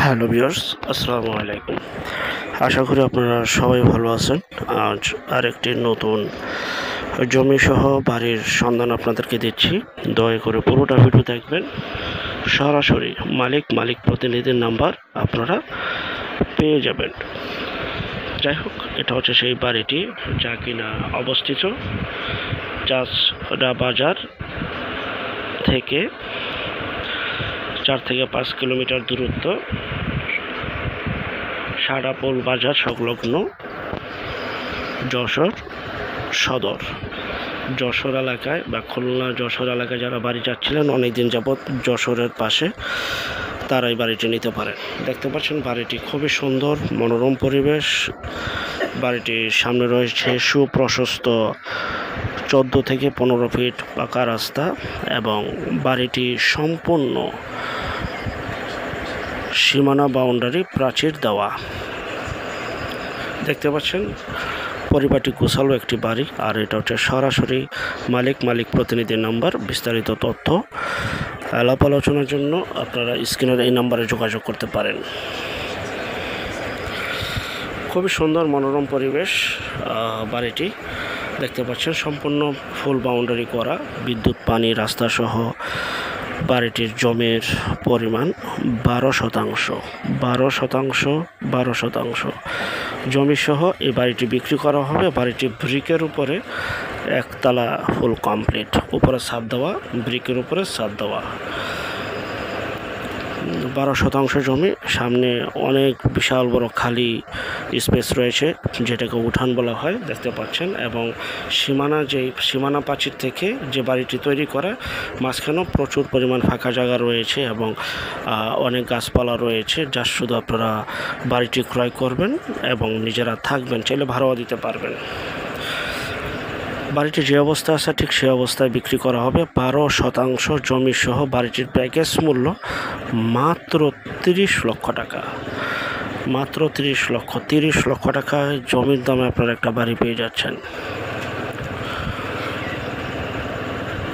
Hello viewers, আসসালামু আলাইকুম। আশা করি আপনারা সবাই ভালো আছেন। আজ আরেকটি নতুন জমিসহ বাড়ির সন্ধান আপনাদেরকে দিচ্ছি। দয়া করে পুরোটা ভিডিও দেখবেন। সরাসরি মালিক প্রতিনিধির নাম্বার আপনারা পেয়ে যাবেন। যাই হোক, এটা হচ্ছে সেই বাড়িটি যা কিনা অবস্থিত চাষড়া বাজার থেকে 4 থেকে 5 কিলোমিটার দূরত্ব, সারাপোল বাজার সংলগ্ন যশোর সদর। যশোর এলাকায় বা খুলনা যশোর এলাকায় যারা বাড়ি যাচ্ছিলেন অনেকদিন যাবৎ যশোরের পাশে, তারাই বাড়িটি নিতে পারেন। দেখতে পাচ্ছেন বাড়িটি খুবই সুন্দর, মনোরম পরিবেশ। বাড়িটির সামনে রয়েছে সুপ্রশস্ত 14 থেকে 15 ফিট পাকা রাস্তা এবং বাড়িটি সম্পূর্ণ সীমানা বাউন্ডারি প্রাচীর দেওয়া। দেখতে পাচ্ছেন পরিবারটি গোছালো একটি বাড়ি। আর এটা হচ্ছে সরাসরি মালিক প্রতিনিধির নাম্বার। বিস্তারিত তথ্য আলাপ আলোচনার জন্য আপনারা স্ক্রিনের এই নাম্বারে যোগাযোগ করতে পারেন। খুবই সুন্দর মনোরম পরিবেশ বাড়িটি। দেখতে পাচ্ছেন সম্পূর্ণ ফুল বাউন্ডারি করা, বিদ্যুৎ, পানি, রাস্তা সহ বাড়িটির জমির পরিমাণ 12% জমি সহ এই বাড়িটি বিক্রি করা হবে। বাড়িটি ব্রিকের উপরে একতলা ফুল কমপ্লিট, উপরে ছাদ দেওয়া, ব্রিকের উপরে ছাদ দেওয়া। 12% জমি, সামনে অনেক বিশাল বড় খালি স্পেস রয়েছে, যেটাকে উঠান বলা হয়। দেখতে পাচ্ছেন এবং সীমানা প্রাচীর থেকে যে বাড়িটি তৈরি করা, মাঝখানেও প্রচুর পরিমাণ ফাঁকা জায়গা রয়েছে এবং অনেক গাছপালা রয়েছে, যা শুধু আপনারা বাড়িটি ক্রয় করবেন এবং নিজেরা থাকবেন, চাইলে ভাড়াও দিতে পারবেন। বাড়িটি যে অবস্থা আছে ঠিক সেই অবস্থায় বিক্রি করা হবে। 12% জমি সহ বাড়িটির প্যাকেজ মূল্য মাত্র 30 লক্ষ টাকা। মাত্র 30 লক্ষ টাকায় জমির দামে আপনারা একটা বাড়ি পেয়ে যাচ্ছেন।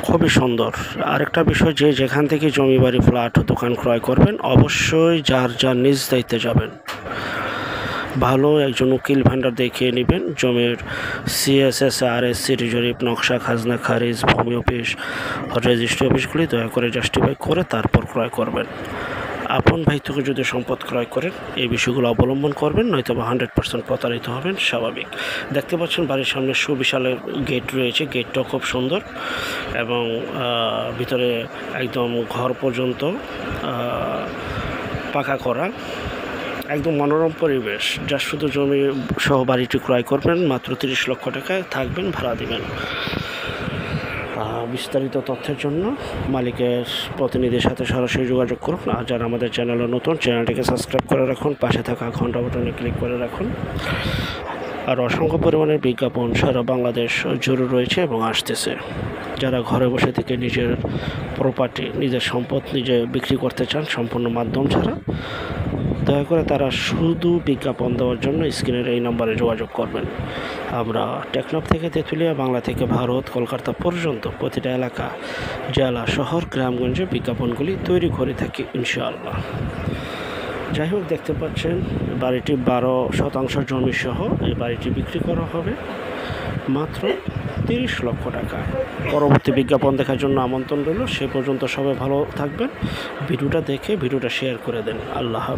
খুবই সুন্দর। আরেকটা বিষয়, যে যেখান থেকে জমি, বাড়ি, ফ্ল্যাট, দোকান ক্রয় করবেন, অবশ্যই যার নিজ দায়িত্বে যাবেন। ভালো একজন উকিল ভান্ডার দেখিয়ে নেবেন। জমির CSS, RSC, জরিপ, নকশা, খাজনা খারিজ, ভূমি অফিস, রেজিস্ট্রি অফিসগুলি দয়া করে জাস্টিফাই করে তারপর ক্রয় করবেন। আপন ভাই থেকে যদি সম্পদ ক্রয় করেন, এই বিষয়গুলো অবলম্বন করবেন, নয়তো 100% প্রতারিত হবেন, স্বাভাবিক। দেখতে পাচ্ছেন বাড়ির সামনে সুবিশাল গেট রয়েছে। গেটটাও খুব সুন্দর এবং ভিতরে একদম ঘর পর্যন্ত পাকা করা, একদম মনোরম পরিবেশ। যা শুধু জমি সহ বাড়িটি ক্রয় করবেন, মাত্র 30 লক্ষ টাকায় থাকবেন, ভাড়া দিবেন। বিস্তারিত তথ্যের জন্য মালিকের প্রতিনিধির সাথে সরাসরি যোগাযোগ করুন। আর যারা আমাদের চ্যানেলে নতুন, চ্যানেলটিকে সাবস্ক্রাইব করে রাখুন, পাশে থাকা ঘন্টা বাটনে ক্লিক করে রাখুন। আর অসংখ্য পরিমাণের বিজ্ঞাপন সারা বাংলাদেশ জুড়ে রয়েছে এবং আসতেছে। যারা ঘরে বসে থেকে নিজের প্রপার্টি, নিজের সম্পদ নিজে বিক্রি করতে চান সম্পূর্ণ মাধ্যম ছাড়া, দয়া করে তারা শুধু বিজ্ঞাপন দেওয়ার জন্য স্ক্রিনের এই নম্বরে যোগাযোগ করবেন। আমরা টেকনাফ থেকে তেঁতুলিয়া, বাংলা থেকে ভারত, কলকাতা পর্যন্ত প্রতিটা এলাকা, জেলা, শহর, গ্রামগঞ্জে বিজ্ঞাপনগুলি তৈরি করে থাকি ইনশাআল্লাহ। যাই হোক, দেখতে পাচ্ছেন বাড়িটি 12% জমি সহ এই বাড়িটি বিক্রি করা হবে মাত্র 30 লক্ষ টাকা। পরবর্তী বিজ্ঞাপন দেখার জন্য আমন্ত্রণ রইল। সে পর্যন্ত সবাই ভালো থাকবেন। ভিডিওটা দেখে ভিডিওটা শেয়ার করে দেন। আল্লাহ হাফেজ।